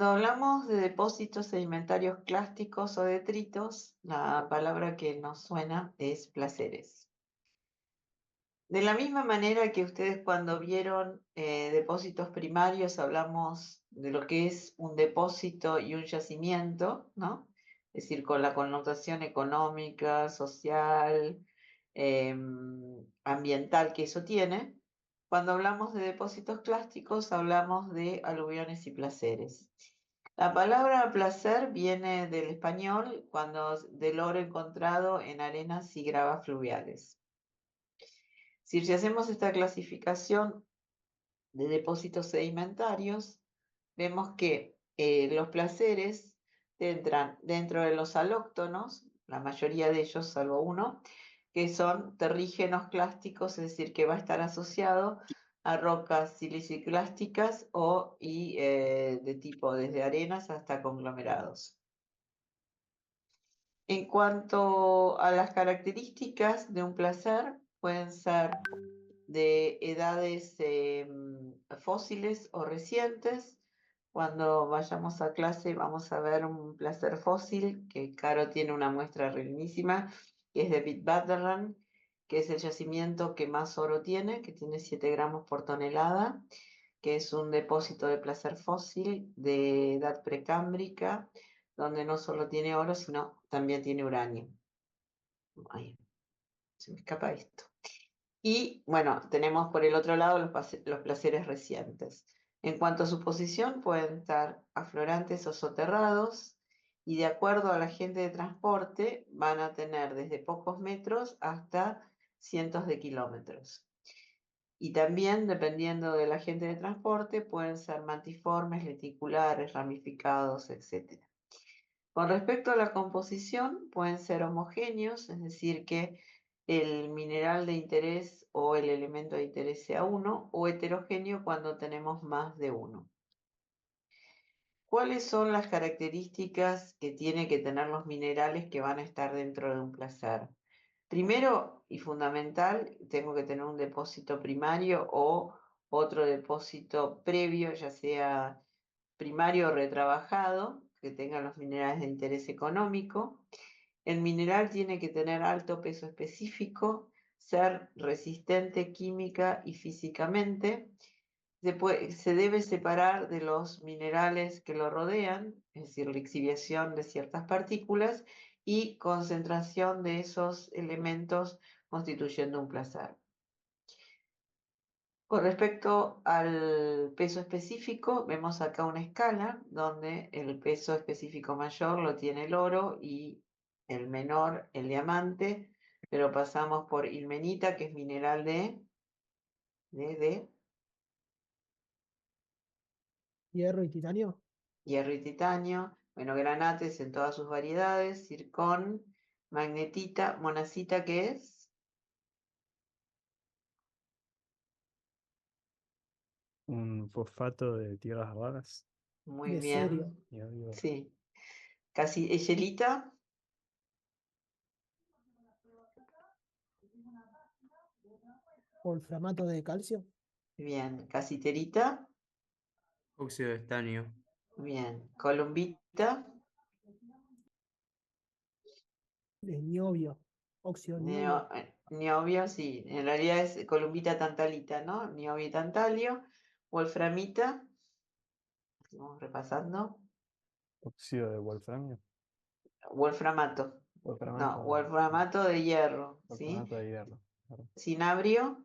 hablamos de depósitos sedimentarios clásticos o detritos, la palabra que nos suena es placeres. De la misma manera que ustedes cuando vieron depósitos primarios hablamos de lo que es un depósito y un yacimiento, ¿no? Es decir, con la connotación económica, social, ambiental que eso tiene. Cuando hablamos de depósitos clásticos hablamos de aluviones y placeres. La palabra placer viene del español del oro encontrado en arenas y gravas fluviales. Si hacemos esta clasificación de depósitos sedimentarios, vemos que los placeres entran dentro de los alóctonos, la mayoría de ellos, salvo uno, que son terrígenos clásticos, es decir, que va a estar asociado a rocas siliciclásticas de tipo desde arenas hasta conglomerados. En cuanto a las características de un placer, pueden ser de edades fósiles o recientes. Cuando vayamos a clase vamos a ver un placer fósil, que Caro tiene una muestra relísima, que es de Witwatersrand, que es el yacimiento que más oro tiene, que tiene 7 gramos por tonelada, que es un depósito de placer fósil de edad precámbrica, donde no solo tiene oro, sino también tiene uranio. Ay, se me escapa esto. Y bueno, tenemos por el otro lado los placeres recientes. En cuanto a su posición, pueden estar aflorantes o soterrados, y de acuerdo a la agente de transporte van a tener desde pocos metros hasta cientos de kilómetros. Y también, dependiendo del agente de transporte, pueden ser mantiformes, leticulares, ramificados, etc. Con respecto a la composición, pueden ser homogéneos, es decir, que el mineral de interés o el elemento de interés sea uno, o heterogéneo cuando tenemos más de uno. ¿Cuáles son las características que tienen que tener los minerales que van a estar dentro de un placer? Primero y fundamental, tengo que tener un depósito primario o otro depósito previo, ya sea primario o retrabajado, que tenga los minerales de interés económico. El mineral tiene que tener alto peso específico, ser resistente química y físicamente. Se debe separar de los minerales que lo rodean, es decir, la exhibición de ciertas partículas y concentración de esos elementos constituyendo un placer. Con respecto al peso específico, vemos acá una escala donde el peso específico mayor lo tiene el oro y el menor el diamante, pero pasamos por ilmenita, que es mineral de Hierro y titanio. hierro y titanio, bueno, granates en todas sus variedades, zircón, magnetita, monacita, ¿qué es? Un fosfato de tierras raras. Muy De bien, sodio. sí. Casi, ¿Eyelita? Wolframato de calcio. Bien, casiterita, Óxido de estaño. bien, columbita. De niobio. Óxido de niobio. Niobio, sí, en realidad es columbita tantalita, ¿no? Niobio y tantalio. Wolframita, vamos repasando. Óxido de wolframio. Wolframato, no, Wolframato. wolframato de hierro, ¿sí? Wolframato de hierro. Claro. Cinabrio,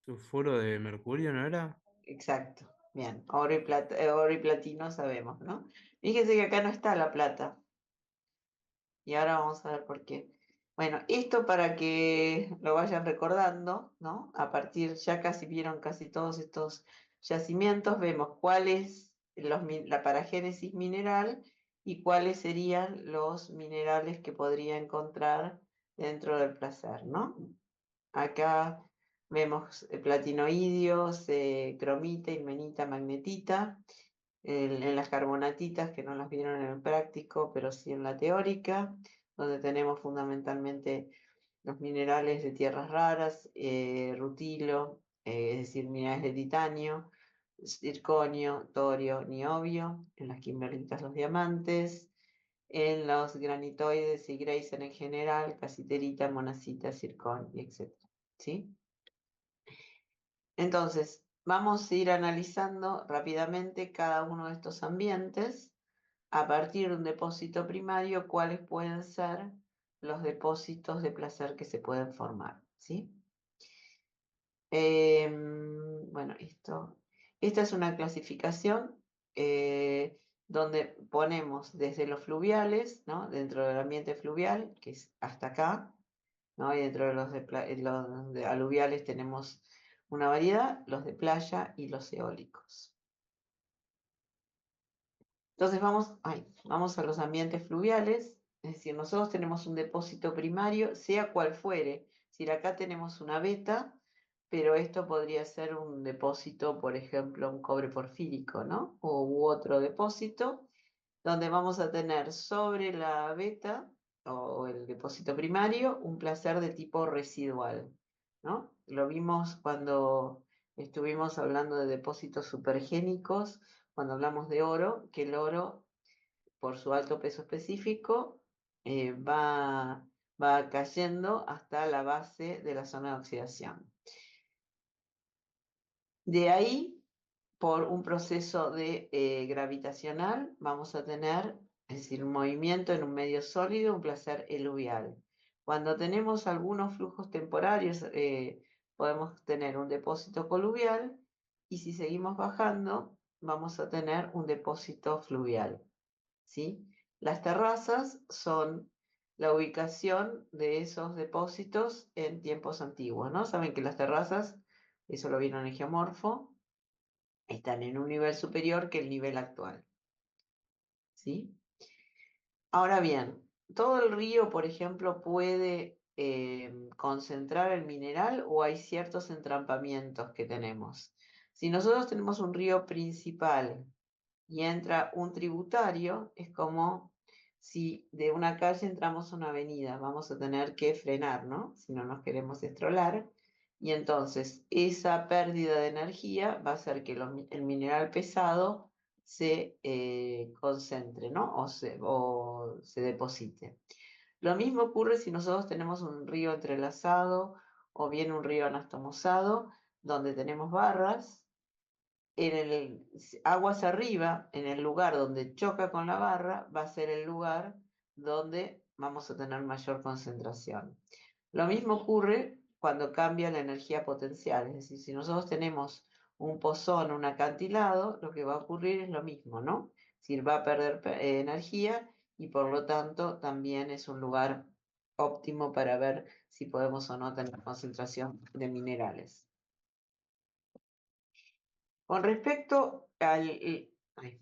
Sulfuro de mercurio, ¿no era? exacto, bien. Oro y platino sabemos, ¿no? Fíjense que acá no está la plata. Y ahora vamos a ver por qué. Bueno, esto para que lo vayan recordando, ¿no? A partir, ya casi vieron casi todos estos yacimientos, vemos cuál es la paragénesis mineral y cuáles serían los minerales que podría encontrar dentro del placer, ¿no? Acá vemos platinoidios, cromita, ilmenita, magnetita, en las carbonatitas, que no las vieron en el práctico, pero sí en la teórica, donde tenemos fundamentalmente los minerales de tierras raras, rutilo, es decir, minerales de titanio, zirconio, torio, niobio, en las kimberlitas los diamantes, en los granitoides y greisen en general, casiterita, monacita, zircón, y etc. ¿Sí? Entonces, vamos a ir analizando rápidamente cada uno de estos ambientes a partir de un depósito primario, cuáles pueden ser los depósitos de placer que se pueden formar, ¿sí? Bueno, esta es una clasificación donde ponemos desde los fluviales, ¿no? Dentro del ambiente fluvial, que es hasta acá, ¿no? Y dentro de los de aluviales tenemos una variedad, los de playa y los eólicos. Entonces vamos a los ambientes fluviales, es decir, nosotros tenemos un depósito primario, sea cual fuere. Es decir, acá tenemos una beta, pero esto podría ser un depósito, por ejemplo, un cobre porfírico, ¿no? U otro depósito, donde vamos a tener sobre la beta o el depósito primario un placer de tipo residual, ¿no? Lo vimos cuando estuvimos hablando de depósitos supergénicos, cuando hablamos de oro, que el oro, por su alto peso específico, va cayendo hasta la base de la zona de oxidación. De ahí, por un proceso de gravitacional, vamos a tener, es decir, un movimiento en un medio sólido, un placer eluvial. Cuando tenemos algunos flujos temporarios, podemos tener un depósito coluvial, y si seguimos bajando, vamos a tener un depósito fluvial, ¿sí? Las terrazas son la ubicación de esos depósitos en tiempos antiguos, ¿no? Saben que las terrazas, eso lo vieron en Geomorfo, están en un nivel superior que el nivel actual, ¿sí? Ahora bien, todo el río, por ejemplo, puede concentrar el mineral, o hay ciertos entrampamientos que tenemos. Si nosotros tenemos un río principal y entra un tributario, es como si de una calle entramos a una avenida, vamos a tener que frenar, ¿no? Si no nos queremos estrolar, y entonces esa pérdida de energía va a hacer que el mineral pesado se concentre, ¿no? O se deposite. Lo mismo ocurre si nosotros tenemos un río entrelazado o bien un río anastomosado, donde tenemos barras. Aguas arriba, en el lugar donde choca con la barra, va a ser el lugar donde vamos a tener mayor concentración. Lo mismo ocurre cuando cambia la energía potencial, es decir, si nosotros tenemos un pozón, un acantilado, lo que va a ocurrir es lo mismo, ¿no? Es decir, va a perder energía, y por lo tanto también es un lugar óptimo para ver si podemos o no tener concentración de minerales. Con respecto al... ay,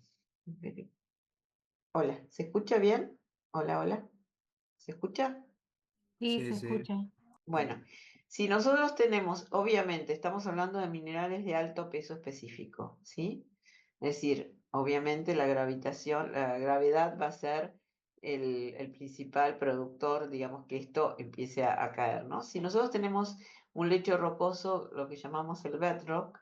hola, ¿se escucha bien? Hola, hola. ¿Se escucha? Sí, Sí, se sí. escucha. Bueno, si nosotros tenemos, obviamente, estamos hablando de minerales de alto peso específico, ¿sí? Es decir, obviamente la gravedad va a ser el principal productor, digamos, que esto empiece a caer, ¿no? Si nosotros tenemos un lecho rocoso, lo que llamamos el bedrock,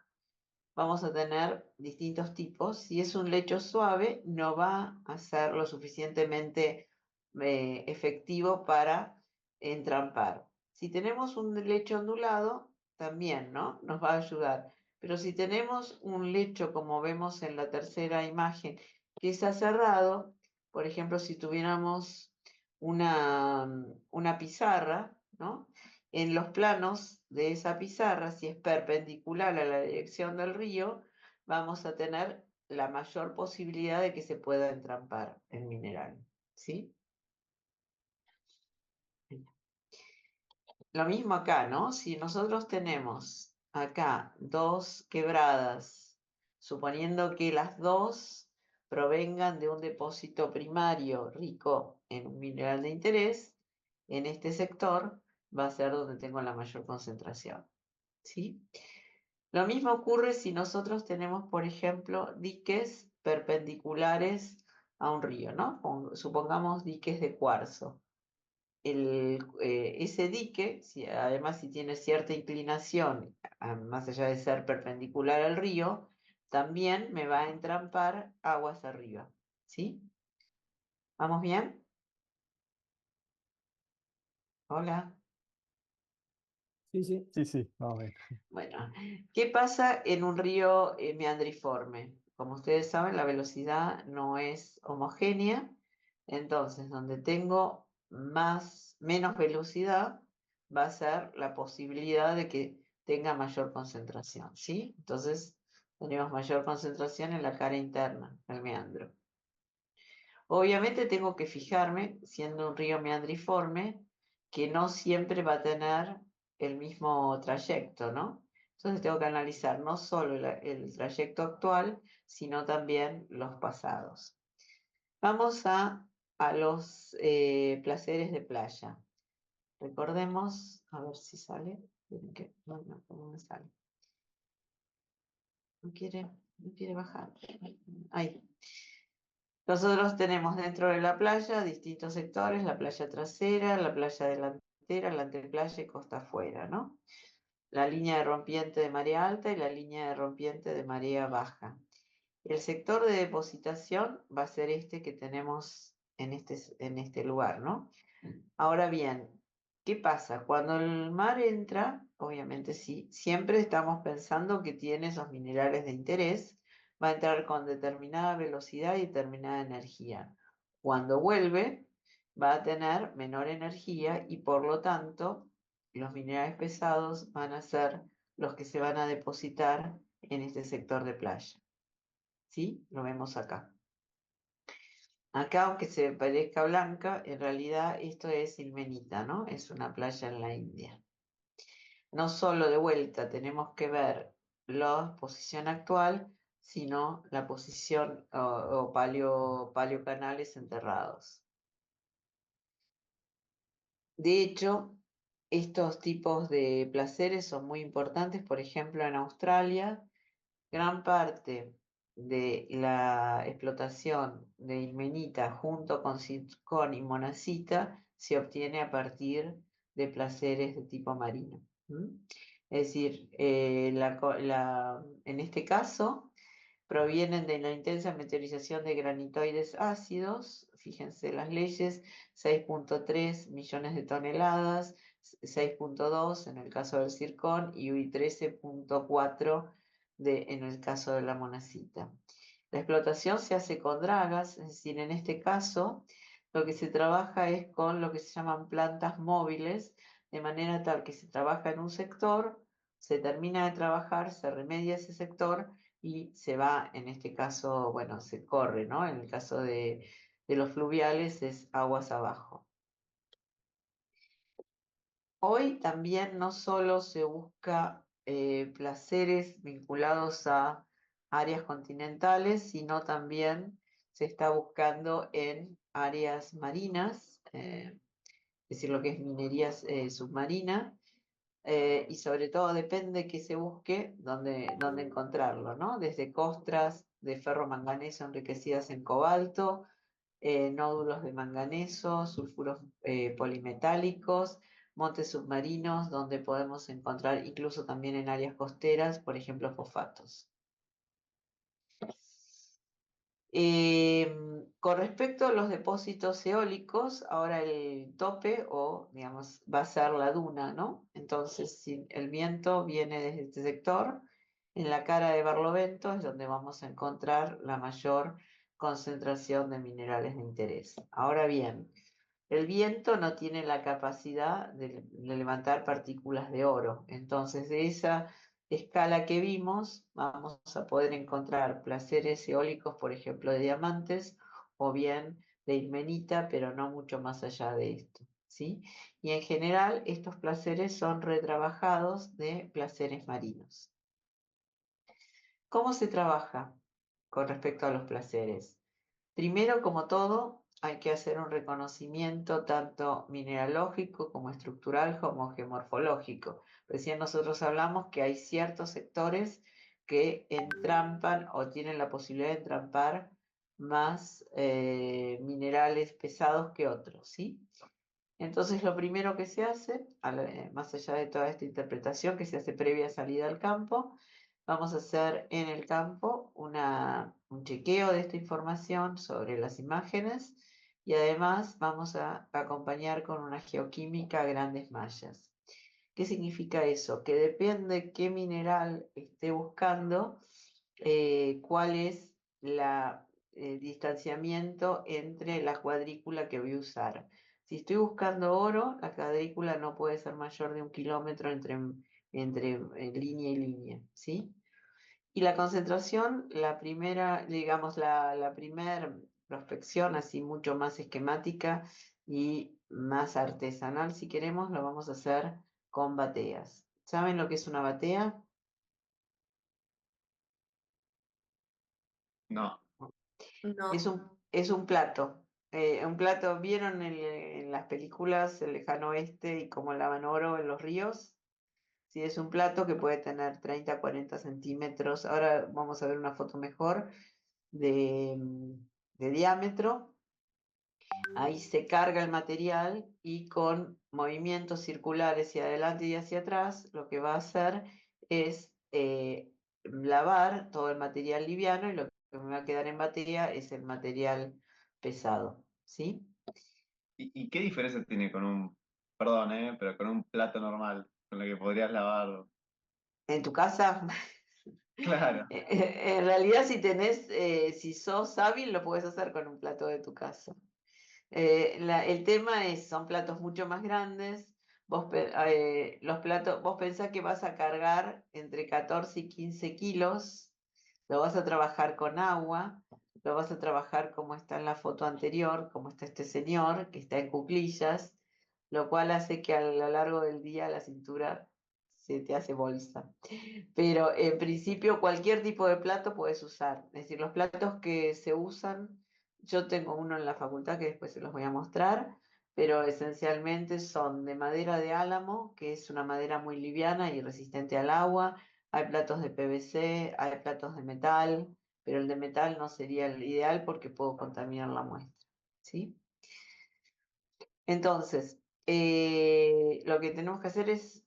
vamos a tener distintos tipos. Si es un lecho suave, no va a ser lo suficientemente efectivo para entrampar. Si tenemos un lecho ondulado, también, ¿no? Nos va a ayudar. Pero si tenemos un lecho, como vemos en la tercera imagen, que es aserrado, por ejemplo, si tuviéramos una pizarra, ¿no? En los planos de esa pizarra, si es perpendicular a la dirección del río, vamos a tener la mayor posibilidad de que se pueda entrampar el mineral, ¿sí? Lo mismo acá, ¿no? Si nosotros tenemos acá dos quebradas, suponiendo que las dos provengan de un depósito primario rico en un mineral de interés, en este sector va a ser donde tengo la mayor concentración, ¿sí? Lo mismo ocurre si nosotros tenemos, por ejemplo, diques perpendiculares a un río, ¿no? Supongamos diques de cuarzo. Ese dique, además si tiene cierta inclinación, más allá de ser perpendicular al río, también me va a entrampar aguas arriba, ¿sí? ¿Vamos bien? Hola. Sí, sí. Sí, sí, vamos bien. Bueno, ¿qué pasa en un río meandriforme? Como ustedes saben, la velocidad no es homogénea, entonces donde tengo menos velocidad va a ser la posibilidad de que tenga mayor concentración, ¿sí? Entonces tenemos mayor concentración en la cara interna del meandro. Obviamente tengo que fijarme, siendo un río meandriforme, que no siempre va a tener el mismo trayecto, ¿no? Entonces tengo que analizar no solo el trayecto actual, sino también los pasados. Vamos a los placeres de playa. Recordemos, a ver si sale. No, ¿cómo me sale? No quiere bajar. Ahí. Nosotros tenemos dentro de la playa distintos sectores, la playa trasera, la playa delantera, la anteplaya y costa afuera, ¿no? La línea de rompiente de marea alta y la línea de rompiente de marea baja. El sector de depositación va a ser este que tenemos en este lugar, ¿no? Ahora bien, ¿qué pasa? Cuando el mar entra, obviamente sí, siempre estamos pensando que tiene esos minerales de interés, va a entrar con determinada velocidad y determinada energía. Cuando vuelve, va a tener menor energía y por lo tanto, los minerales pesados van a ser los que se van a depositar en este sector de playa. ¿Sí? Lo vemos acá. Acá, aunque se parezca blanca, en realidad esto es ilmenita, ¿no? Es una playa en la India. No solo de vuelta tenemos que ver la posición actual, sino la posición o paleocanales enterrados. De hecho, estos tipos de placeres son muy importantes, por ejemplo, en Australia. Gran parte de la explotación de ilmenita junto con zircón y monazita se obtiene a partir de placeres de tipo marino. Es decir, en este caso provienen de la intensa meteorización de granitoides ácidos, fíjense las leyes, 6.3 millones de toneladas, 6.2 en el caso del zircón y 13.4 en el caso de la monazita. La explotación se hace con dragas, es decir, en este caso lo que se trabaja es con lo que se llaman plantas móviles, de manera tal que se trabaja en un sector, se termina de trabajar, se remedia ese sector y se va, en este caso, bueno, se corre, ¿no? En el caso de los fluviales es aguas abajo. Hoy también no solo se busca placeres vinculados a áreas continentales, sino también se está buscando en áreas marinas, es decir, lo que es minería submarina, y sobre todo depende que se busque dónde encontrarlo, ¿no? Desde costras de ferro-manganeso enriquecidas en cobalto, nódulos de manganeso, sulfuros polimetálicos, montes submarinos, donde podemos encontrar incluso también en áreas costeras, por ejemplo, fosfatos. Con respecto a los depósitos eólicos, ahora el tope o, digamos, va a ser la duna, ¿no? Entonces, si el viento viene desde este sector, en la cara de Barlovento es donde vamos a encontrar la mayor concentración de minerales de interés. Ahora bien, el viento no tiene la capacidad de levantar partículas de oro, entonces de esa escala que vimos, vamos a poder encontrar placeres eólicos, por ejemplo, de diamantes, o bien de ilmenita, pero no mucho más allá de esto, ¿sí? Y en general, estos placeres son retrabajados de placeres marinos. ¿Cómo se trabaja con respecto a los placeres? Primero, como todo, hay que hacer un reconocimiento tanto mineralógico como estructural como geomorfológico. Recién nosotros hablamos que hay ciertos sectores que entrampan o tienen la posibilidad de entrampar más minerales pesados que otros, ¿sí? Entonces lo primero que se hace, más allá de toda esta interpretación que se hace previa salida al campo, vamos a hacer en el campo un chequeo de esta información sobre las imágenes y además vamos a acompañar con una geoquímica a grandes mallas. ¿Qué significa eso? Que depende qué mineral esté buscando, cuál es el distanciamiento entre la cuadrícula que voy a usar. Si estoy buscando oro, la cuadrícula no puede ser mayor de 1 kilómetro entre línea y línea, ¿sí? Y la concentración, la primera, digamos, la primera prospección, así mucho más esquemática y más artesanal, si queremos, lo vamos a hacer con bateas. ¿Saben lo que es una batea? No. No. Es un plato. ¿Vieron en las películas El Lejano Oeste y cómo lavan oro en los ríos? Sí, es un plato que puede tener 30 a 40 centímetros. Ahora vamos a ver una foto mejor de, de diámetro. Ahí se carga el material y con movimientos circulares hacia adelante y hacia atrás, lo que va a hacer es lavar todo el material liviano y lo que me va a quedar en batería es el material pesado, ¿sí? ¿Y qué diferencia tiene con perdón, pero con un plato normal, con lo que podrías lavarlo? En tu casa, Claro. en realidad si sos hábil, lo puedes hacer con un plato de tu casa. El tema son platos mucho más grandes. Vos pensás que vas a cargar entre 14 y 15 kilos, lo vas a trabajar con agua, lo vas a trabajar como está en la foto anterior, como está este señor, que está en cuclillas, lo cual hace que a lo largo del día la cintura se te hace bolsa. Pero en principio cualquier tipo de plato puedes usar. Es decir, los platos que se usan, yo tengo uno en la facultad que después se los voy a mostrar, pero esencialmente son de madera de álamo, que es una madera muy liviana y resistente al agua. Hay platos de PVC, hay platos de metal, pero el de metal no sería el ideal porque puedo contaminar la muestra, ¿sí? Entonces, lo que tenemos que hacer es,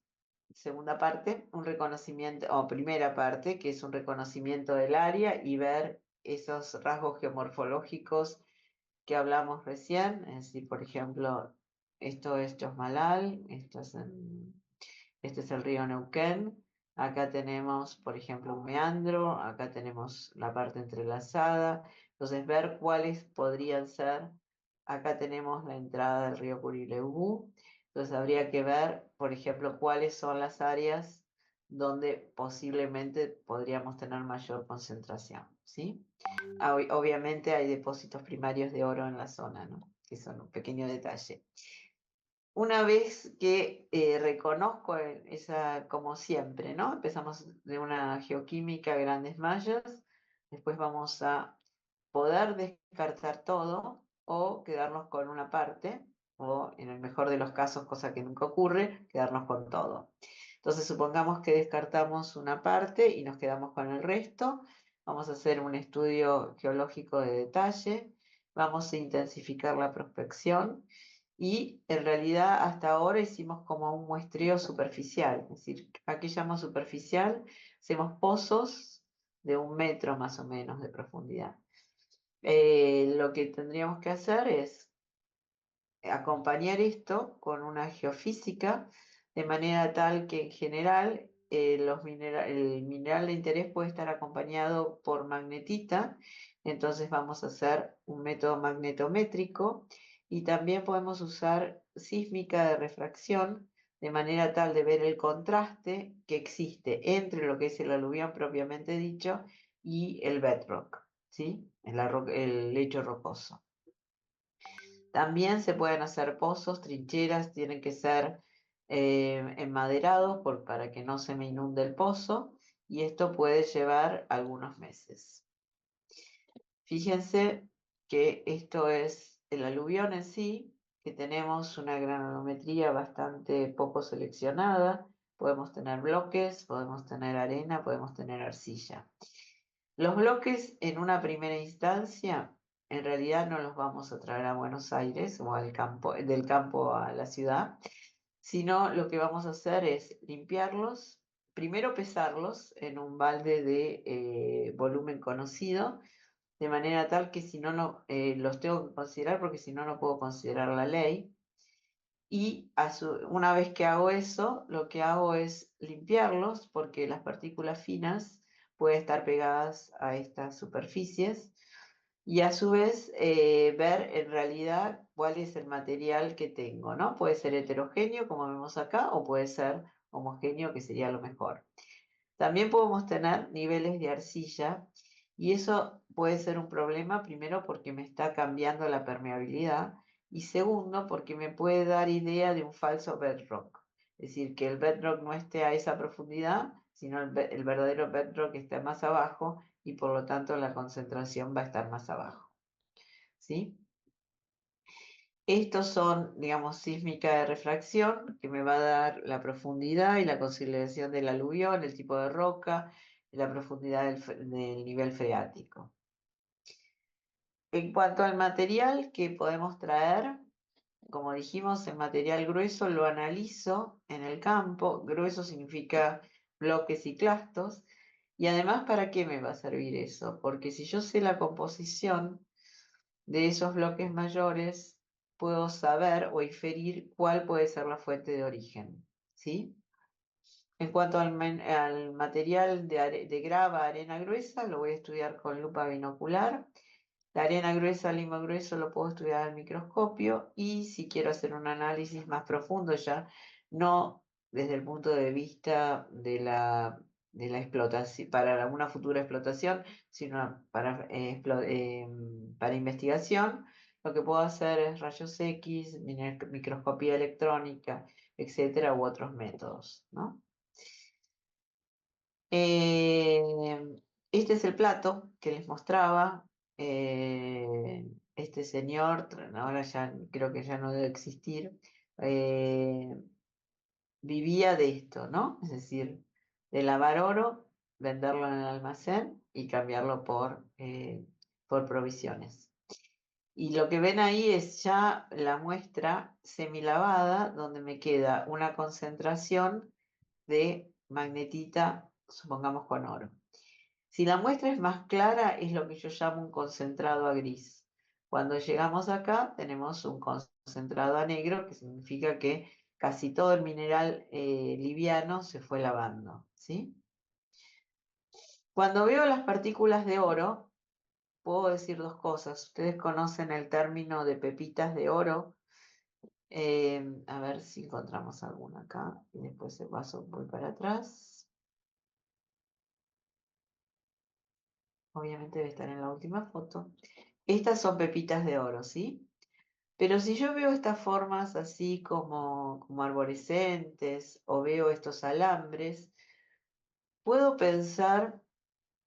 segunda parte, un reconocimiento, o primera parte, que es un reconocimiento del área y ver esos rasgos geomorfológicos que hablamos recién. Es decir, por ejemplo, esto es Chosmalal, este es el río Neuquén. Acá tenemos, por ejemplo, un meandro, acá tenemos la parte entrelazada. Entonces, ver cuáles podrían ser. Acá tenemos la entrada del río Curileubú. Entonces, habría que ver, por ejemplo, cuáles son las áreas donde posiblemente podríamos tener mayor concentración, ¿sí? Obviamente hay depósitos primarios de oro en la zona, ¿no? Que son un pequeño detalle. Una vez que reconozco esa, como siempre, ¿no? Empezamos de una geoquímica a grandes mallas, después vamos a poder descartar todo o quedarnos con una parte, o en el mejor de los casos, cosa que nunca ocurre, quedarnos con todo. Entonces supongamos que descartamos una parte y nos quedamos con el resto, vamos a hacer un estudio geológico de detalle, vamos a intensificar la prospección y en realidad hasta ahora hicimos como un muestreo superficial, es decir, ¿a qué llamo superficial? Hacemos pozos de 1 metro más o menos de profundidad. Lo que tendríamos que hacer es acompañar esto con una geofísica de manera tal que en general el mineral de interés puede estar acompañado por magnetita, entonces vamos a hacer un método magnetométrico y también podemos usar sísmica de refracción de manera tal de ver el contraste que existe entre lo que es el aluvión propiamente dicho y el bedrock, ¿sí? El lecho rocoso. También se pueden hacer pozos, trincheras, tienen que ser enmaderados para que no se me inunde el pozo y esto puede llevar algunos meses. Fíjense que esto es el aluvión en sí, que tenemos una granulometría bastante poco seleccionada. Podemos tener bloques, podemos tener arena, podemos tener arcilla. Los bloques en una primera instancia en realidad no los vamos a traer a Buenos Aires o del campo a la ciudad, sino lo que vamos a hacer es limpiarlos, primero pesarlos en un balde de volumen conocido, de manera tal que si no, los tengo que considerar porque si no, no puedo considerar la ley. Y una vez que hago eso, lo que hago es limpiarlos porque las partículas finas pueden estar pegadas a estas superficies y a su vez ver en realidad cuál es el material que tengo, ¿no? Puede ser heterogéneo, como vemos acá, o puede ser homogéneo, que sería lo mejor. También podemos tener niveles de arcilla y eso puede ser un problema, primero porque me está cambiando la permeabilidad y segundo porque me puede dar idea de un falso bedrock. Es decir, que el bedrock no esté a esa profundidad, sino el verdadero bedrock está más abajo y por lo tanto la concentración va a estar más abajo. ¿Sí? Estos son, digamos, sísmica de refracción, que me va a dar la profundidad y la consideración del aluvión, el tipo de roca, la profundidad del nivel freático. En cuanto al material que podemos traer, como dijimos, el material grueso lo analizo en el campo. Grueso significa bloques y clastos. Y además, ¿para qué me va a servir eso? Porque si yo sé la composición de esos bloques mayores, puedo saber o inferir cuál puede ser la fuente de origen, ¿sí? En cuanto al material de grava, arena gruesa, lo voy a estudiar con lupa binocular. La arena gruesa, limo grueso, lo puedo estudiar al microscopio y si quiero hacer un análisis más profundo ya, no desde el punto de vista de la explotación, para una futura explotación, sino para investigación, lo que puedo hacer es rayos X, microscopía electrónica, etcétera, u otros métodos, ¿no? Este es el plato que les mostraba. Este señor, ahora ya creo que ya no debe existir, vivía de esto, ¿no? Es decir, de lavar oro, venderlo en el almacén y cambiarlo por provisiones. Y lo que ven ahí es ya la muestra semilavada, donde me queda una concentración de magnetita, supongamos con oro. Si la muestra es más clara, es lo que yo llamo un concentrado a gris. Cuando llegamos acá, tenemos un concentrado a negro, que significa que casi todo el mineral liviano se fue lavando, ¿sí? Cuando veo las partículas de oro, puedo decir dos cosas. Ustedes conocen el término de pepitas de oro. A ver si encontramos alguna acá. Y después el vaso voy para atrás. Obviamente debe estar en la última foto. Estas son pepitas de oro, ¿sí? Pero si yo veo estas formas así como arborescentes o veo estos alambres, puedo pensar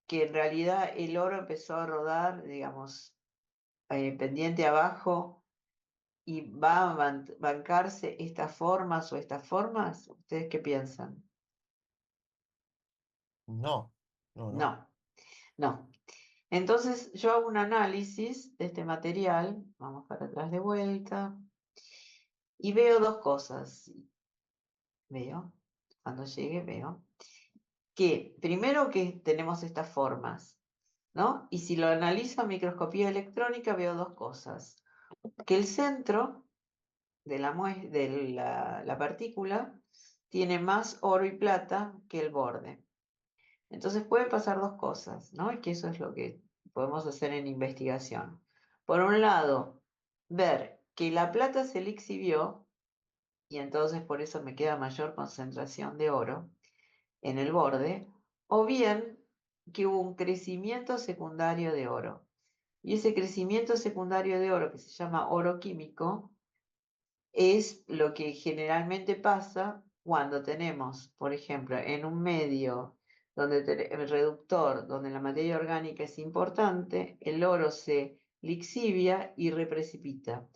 que en realidad el oro empezó a rodar, digamos, pendiente abajo y va a bancarse estas formas o estas formas. ¿Ustedes qué piensan? No, no, no. No, no. Entonces yo hago un análisis de este material, vamos para atrás de vuelta, y veo dos cosas. Veo, cuando llegue veo, que primero que tenemos estas formas, ¿no? Y si lo analizo a microscopía electrónica veo dos cosas. Que el centro de la partícula tiene más oro y plata que el borde. Entonces pueden pasar dos cosas, ¿no? Y que eso es lo que podemos hacer en investigación. Por un lado, ver que la plata se le exhibió y entonces por eso me queda mayor concentración de oro en el borde, o bien que hubo un crecimiento secundario de oro. Y ese crecimiento secundario de oro, que se llama oro químico, es lo que generalmente pasa cuando tenemos, por ejemplo, en un medio donde el reductor, donde la materia orgánica es importante, el oro se lixivia y reprecipita.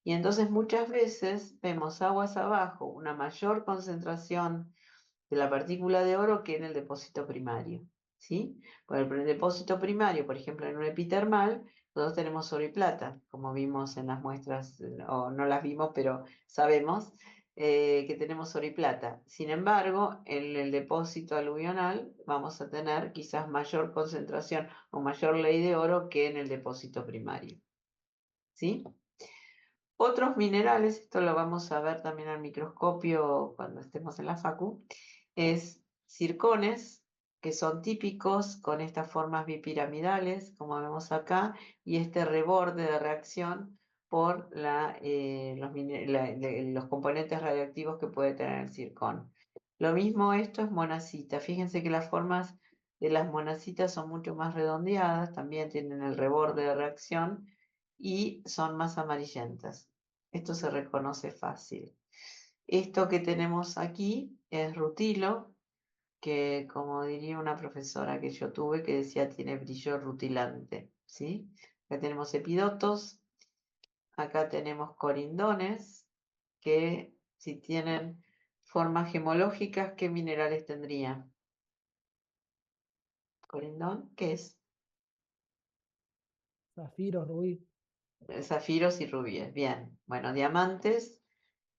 Y entonces muchas veces vemos aguas abajo una mayor concentración de la partícula de oro que en el depósito primario, ¿sí? Por el depósito primario, por ejemplo, en un epitermal, nosotros tenemos oro y plata, como vimos en las muestras, o no las vimos, pero sabemos, que tenemos oro y plata. Sin embargo, en el depósito aluvional vamos a tener quizás mayor concentración o mayor ley de oro que en el depósito primario. ¿Sí? Otros minerales, esto lo vamos a ver también al microscopio cuando estemos en la facu, es zircones, que son típicos con estas formas bipiramidales, como vemos acá, y este reborde de reacción por los componentes radiactivos que puede tener el zircón. Lo mismo esto es monacita. Fíjense que las formas de las monacitas son mucho más redondeadas, también tienen el reborde de reacción y son más amarillentas. Esto se reconoce fácil. Esto que tenemos aquí es rutilo, que como diría una profesora que yo tuve, que decía tiene brillo rutilante, ¿sí? Acá tenemos epidotos, acá tenemos corindones, que si tienen formas gemológicas, ¿qué minerales tendrían? ¿Corindón? ¿Qué es? Zafiro, rubí. Zafiros y rubíes. Bien. Bueno, diamantes,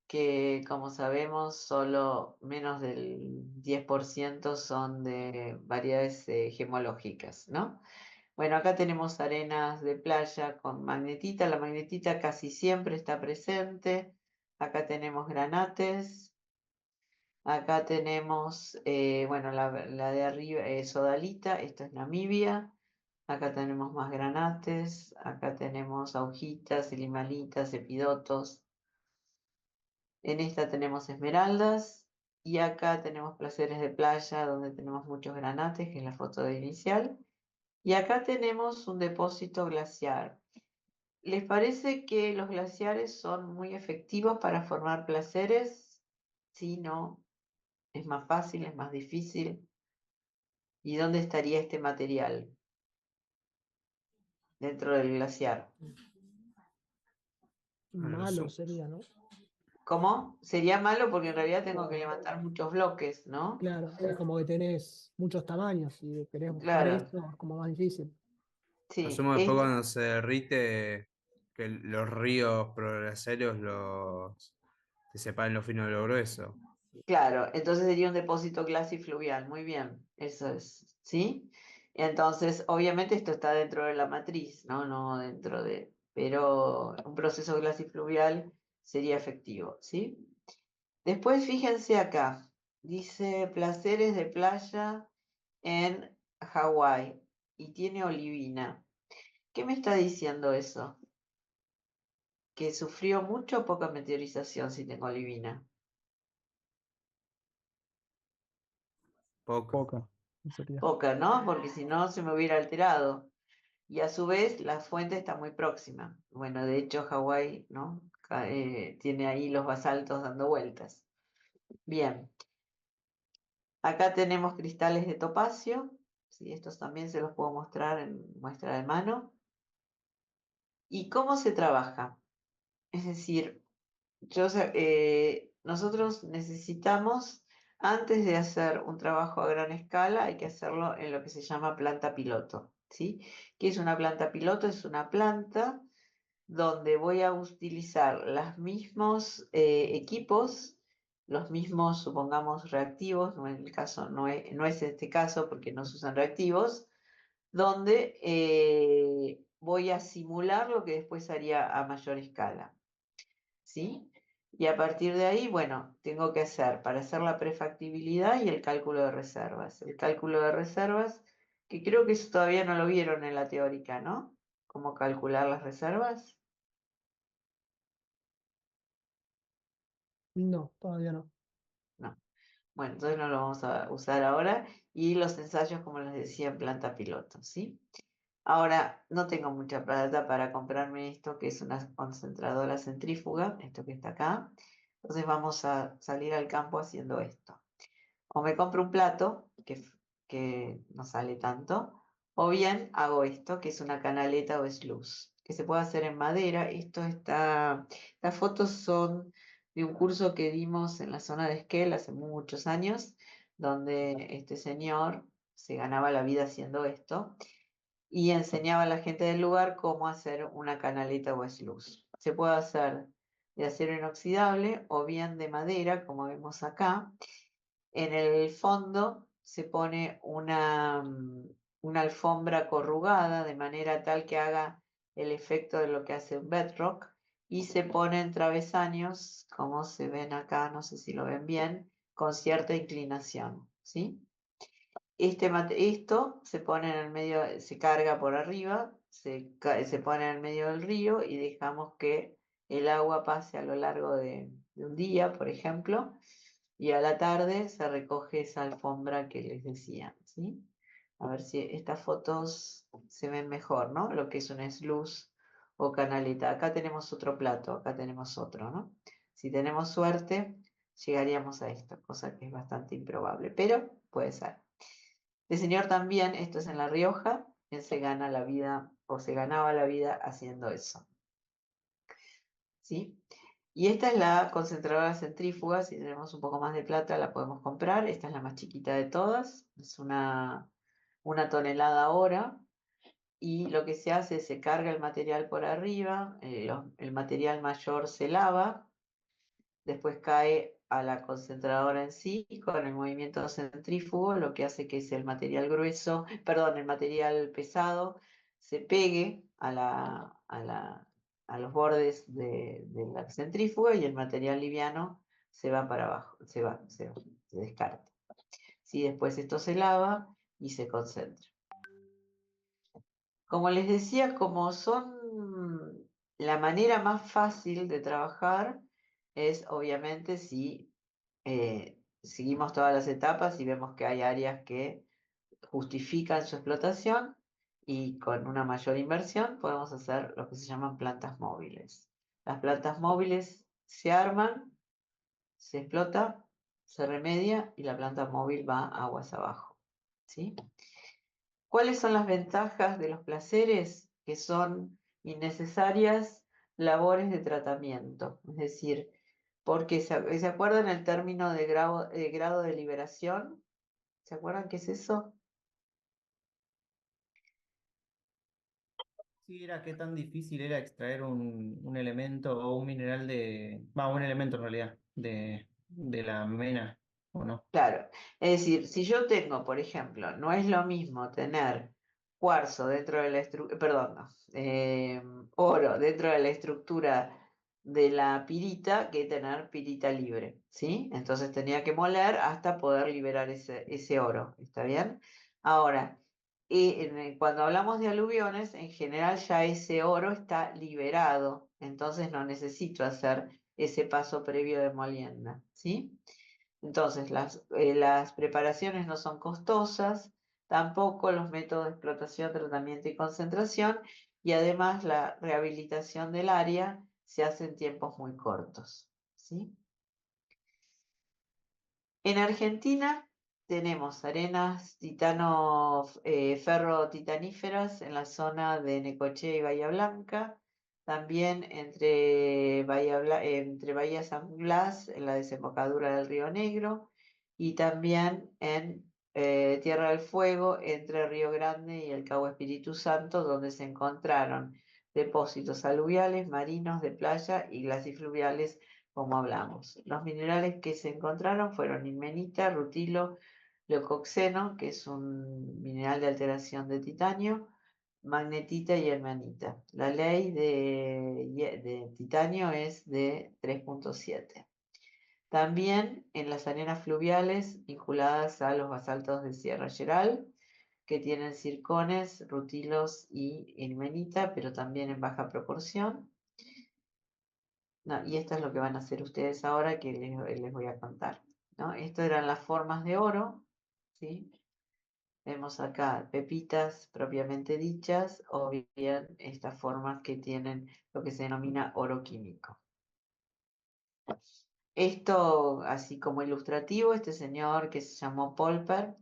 que como sabemos solo menos del 10% son de variedades gemológicas, ¿no? Bueno, acá tenemos arenas de playa con magnetita. La magnetita casi siempre está presente. Acá tenemos granates. Acá tenemos, bueno, la de arriba, sodalita. Esto es Namibia. Acá tenemos más granates. Acá tenemos agujitas, limalitas, epidotos. En esta tenemos esmeraldas. Y acá tenemos placeres de playa donde tenemos muchos granates, que es la foto de inicial. Y acá tenemos un depósito glaciar. ¿Les parece que los glaciares son muy efectivos para formar placeres? Sí, no. ¿Es más fácil? ¿Es más difícil? ¿Y dónde estaría este material? Dentro del glaciar. Bueno, Malo sería, ¿no? ¿Cómo? Sería malo porque en realidad tengo que levantar muchos bloques, ¿no? Claro, es como que tenés muchos tamaños y querés buscar Claro, esto es como más difícil. sí. asumo después cuando se derrite, que los ríos progresarios se separan lo fino de lo grueso. Claro, entonces sería un depósito glasifluvial, muy bien, eso es, ¿sí? Entonces, obviamente esto está dentro de la matriz, ¿no? No dentro de, pero un proceso glasifluvial sería efectivo, ¿sí? Después fíjense acá, dice placeres de playa en Hawái y tiene olivina. ¿Qué me está diciendo eso? Que sufrió mucho o poca meteorización si tengo olivina. Poca. Poca, sería. Poca, ¿no? Porque si no se me hubiera alterado. Y a su vez la fuente está muy próxima. Bueno, de hecho Hawái, ¿no? Tiene ahí los basaltos dando vueltas. Bien, acá tenemos cristales de topacio. Sí, estos también se los puedo mostrar en muestra de mano. ¿Y cómo se trabaja? Es decir, nosotros necesitamos, antes de hacer un trabajo a gran escala, hay que hacerlo en lo que se llama planta piloto, ¿sí? ¿Qué es una planta piloto? Es una planta donde voy a utilizar los mismos equipos, los mismos, supongamos, reactivos, no, en el caso, no es este caso porque no se usan reactivos, donde voy a simular lo que después haría a mayor escala. ¿Sí? Y a partir de ahí, bueno, tengo que hacer para hacer la prefactibilidad y el cálculo de reservas. El cálculo de reservas, que creo que eso todavía no lo vieron en la teórica, ¿no? ¿Cómo calcular las reservas? No, todavía no. No. Bueno, entonces no lo vamos a usar ahora. Y los ensayos, como les decía, en planta piloto, ¿sí? Ahora, no tengo mucha plata para comprarme esto, que es una concentradora centrífuga, esto que está acá. Entonces vamos a salir al campo haciendo esto. O me compro un plato, que no sale tanto, o bien hago esto, que es una canaleta o sluice, que se puede hacer en madera. Las fotos son de un curso que dimos en la zona de Esquel hace muchos años, donde este señor se ganaba la vida haciendo esto y enseñaba a la gente del lugar cómo hacer una canaleta o sluice. Se puede hacer de acero inoxidable o bien de madera, como vemos acá. En el fondo se pone una alfombra corrugada de manera tal que haga el efecto de lo que hace un bedrock y se ponen travesaños, como se ven acá, no sé si lo ven bien, con cierta inclinación, ¿sí? Esto se pone en el medio, se carga por arriba, se pone en el medio del río y dejamos que el agua pase a lo largo de un día, por ejemplo, y a la tarde se recoge esa alfombra que les decía, ¿sí? A ver si estas fotos se ven mejor, ¿no? Lo que es una sluice o canaleta. Acá tenemos otro plato, acá tenemos otro, ¿no? Si tenemos suerte, llegaríamos a esto, cosa que es bastante improbable, pero puede ser. El señor también, esto es en La Rioja, él se gana la vida o se ganaba la vida haciendo eso. ¿Sí? Y esta es la concentradora centrífuga, si tenemos un poco más de plata la podemos comprar, esta es la más chiquita de todas, es una tonelada hora, y lo que se hace es se carga el material por arriba, el material mayor se lava, después cae a la concentradora en sí, y con el movimiento centrífugo, lo que hace que es el material grueso, perdón, el material pesado, se pegue a los bordes de la centrífuga y el material liviano se va para abajo, se descarta. ¿Sí? Después esto se lava y se concentra. Como les decía, como son la manera más fácil de trabajar, es obviamente si seguimos todas las etapas y vemos que hay áreas que justifican su explotación y con una mayor inversión podemos hacer lo que se llaman plantas móviles. Las plantas móviles se arman, se explota, se remedia y la planta móvil va aguas abajo, ¿sí? ¿Cuáles son las ventajas de los placeres? Que son innecesarias labores de tratamiento. Es decir, porque ¿se acuerdan el término de grado de liberación? ¿Se acuerdan qué es eso? Sí, era qué tan difícil era extraer un elemento o un mineral un elemento en realidad, de la mena, ¿o no? Claro, es decir, si yo tengo, por ejemplo, no es lo mismo tener cuarzo dentro de la estructura, perdón, no, oro dentro de la estructura de la pirita que tener pirita libre, ¿sí? Entonces tenía que moler hasta poder liberar ese oro, ¿está bien? Ahora, cuando hablamos de aluviones, en general ya ese oro está liberado, entonces no necesito hacer ese paso previo de molienda, ¿sí? Entonces, las preparaciones no son costosas, tampoco los métodos de explotación, tratamiento y concentración, y además la rehabilitación del área se hace en tiempos muy cortos, ¿sí? En Argentina tenemos arenas ferro-titaníferas en la zona de Necochea y Bahía Blanca, también entre Bahía San Blas, en la desembocadura del Río Negro, y también en Tierra del Fuego, entre Río Grande y el Cabo Espíritu Santo, donde se encontraron depósitos aluviales, marinos de playa y glasifluviales, como hablamos. Los minerales que se encontraron fueron ilmenita, rutilo, leucoxeno, que es un mineral de alteración de titanio, magnetita y hermanita. La ley de titanio es de 3.7. También en las arenas fluviales vinculadas a los basaltos de Sierra Geral, que tienen circones, rutilos y ilmenita, pero también en baja proporción. No, y esto es lo que van a hacer ustedes ahora que les voy a contar, ¿no? Esto eran las formas de oro, ¿sí? Vemos acá pepitas propiamente dichas o bien estas formas que tienen lo que se denomina oro químico. Esto, así como ilustrativo, este señor que se llamó Polper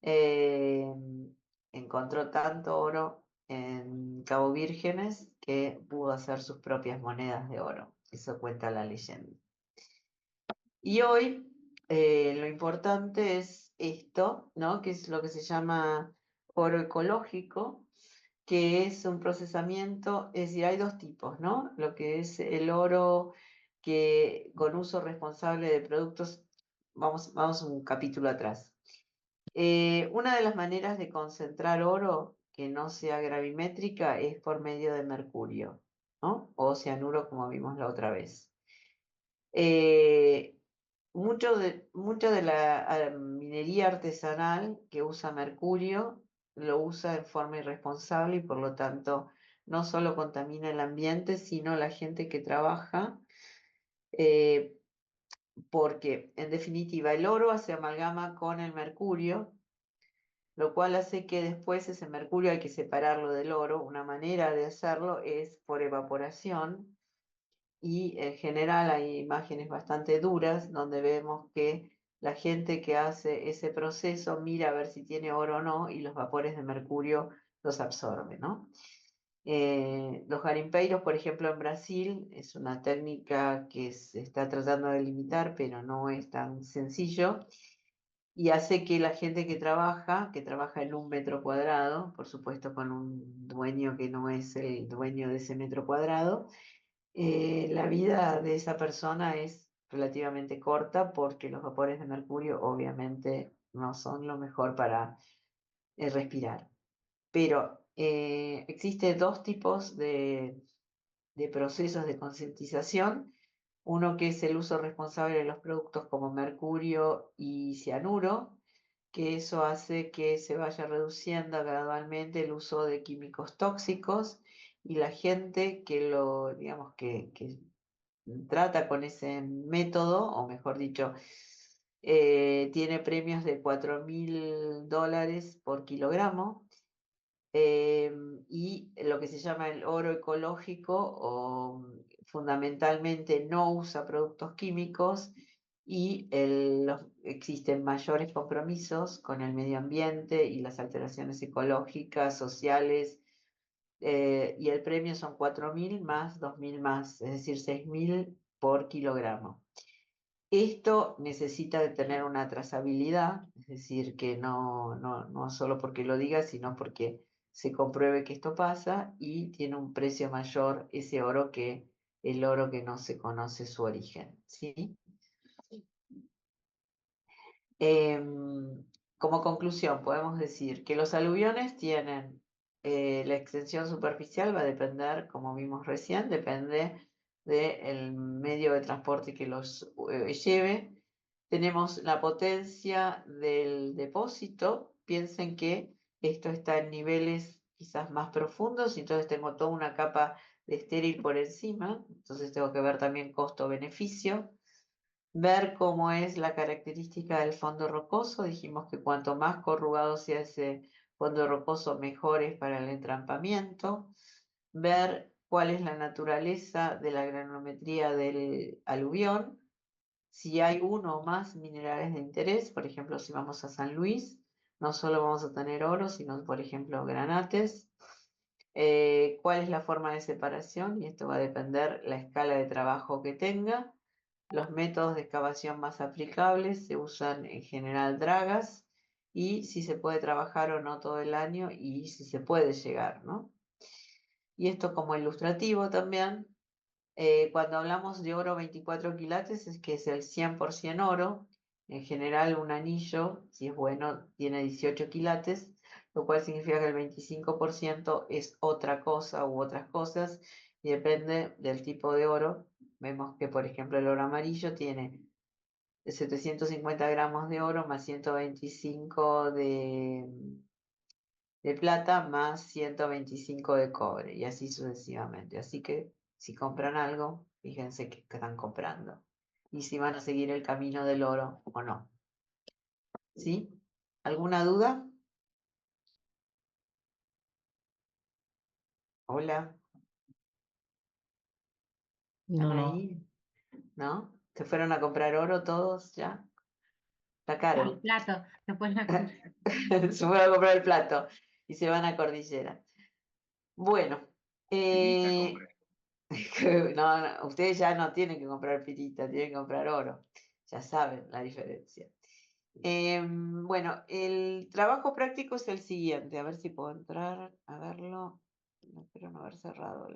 eh, encontró tanto oro en Cabo Vírgenes que pudo hacer sus propias monedas de oro. Eso cuenta la leyenda. Y hoy lo importante es esto, ¿no? Que es lo que se llama oro ecológico, que es un procesamiento, es decir, hay dos tipos, ¿no? Lo que es el oro que con uso responsable de productos, vamos un capítulo atrás. Una de las maneras de concentrar oro que no sea gravimétrica es por medio de mercurio, ¿no? O cianuro, como vimos la otra vez. Mucha de la minería artesanal que usa mercurio lo usa en forma irresponsable y por lo tanto no solo contamina el ambiente, sino la gente que trabaja, porque en definitiva el oro se amalgama con el mercurio, lo cual hace que después ese mercurio hay que separarlo del oro. Una manera de hacerlo es por evaporación. Y en general hay imágenes bastante duras donde vemos que la gente que hace ese proceso mira a ver si tiene oro o no y los vapores de mercurio los absorbe, ¿no? Los garimpeiros, por ejemplo, en Brasil, es una técnica que se está tratando de limitar, pero no es tan sencillo, y hace que la gente que trabaja en 1 metro cuadrado, por supuesto con un dueño que no es el dueño de ese metro cuadrado, la vida de esa persona es relativamente corta porque los vapores de mercurio obviamente no son lo mejor para respirar. Pero existen 2 tipos de procesos de concientización. Uno que es el uso responsable de los productos como mercurio y cianuro, que eso hace que se vaya reduciendo gradualmente el uso de químicos tóxicos, y la gente que lo, digamos, que trata con ese método, o mejor dicho, tiene premios de $4.000 por kilogramo, y lo que se llama el oro ecológico, o fundamentalmente no usa productos químicos, y existen mayores compromisos con el medio ambiente y las alteraciones ecológicas, sociales, y el premio son 4.000 más 2.000 más, es decir, 6.000 por kilogramo. Esto necesita de tener una trazabilidad, es decir, que no solo porque lo diga, sino porque se compruebe que esto pasa, y tiene un precio mayor ese oro que el oro que no se conoce su origen, ¿sí? Como conclusión, podemos decir que los aluviones tienen, la extensión superficial va a depender, como vimos recién, depende del medio de transporte que los lleve. Tenemos la potencia del depósito. Piensen que esto está en niveles quizás más profundos, y entonces tengo toda una capa de estéril por encima, entonces tengo que ver también costo-beneficio. Ver cómo es la característica del fondo rocoso. Dijimos que cuanto más corrugado sea ese fondo rocoso, mejor es para el entrampamiento. Ver cuál es la naturaleza de la granulometría del aluvión, si hay uno o más minerales de interés. Por ejemplo, si vamos a San Luis, no solo vamos a tener oro, sino, por ejemplo, granates. Cuál es la forma de separación, y esto va a depender la escala de trabajo que tenga. Los métodos de excavación más aplicables se usan en general dragas, y si se puede trabajar o no todo el año, y si se puede llegar, ¿no? Y esto como ilustrativo también, cuando hablamos de oro 24 quilates, es que es el 100% oro. En general un anillo, si es bueno, tiene 18 quilates, lo cual significa que el 25% es otra cosa u otras cosas, y depende del tipo de oro. Vemos que, por ejemplo, el oro amarillo tiene 750 gramos de oro más 125 de plata más 125 de cobre, y así sucesivamente. Así que si compran algo, fíjense qué están comprando y si van a seguir el camino del oro o no. ¿Sí? ¿Alguna duda? Hola, ¿están No, no. ahí? ¿No? ¿Se fueron a comprar oro todos ya? Está caro. El plato, después la cordillera. Se fueron a comprar el plato y se van a Cordillera. Bueno, Pirita, compré. no, ustedes ya no tienen que comprar pirita, tienen que comprar oro. Ya saben la diferencia. Bueno, el trabajo práctico es el siguiente. A ver si puedo entrar a verlo. No, espero no haber cerrado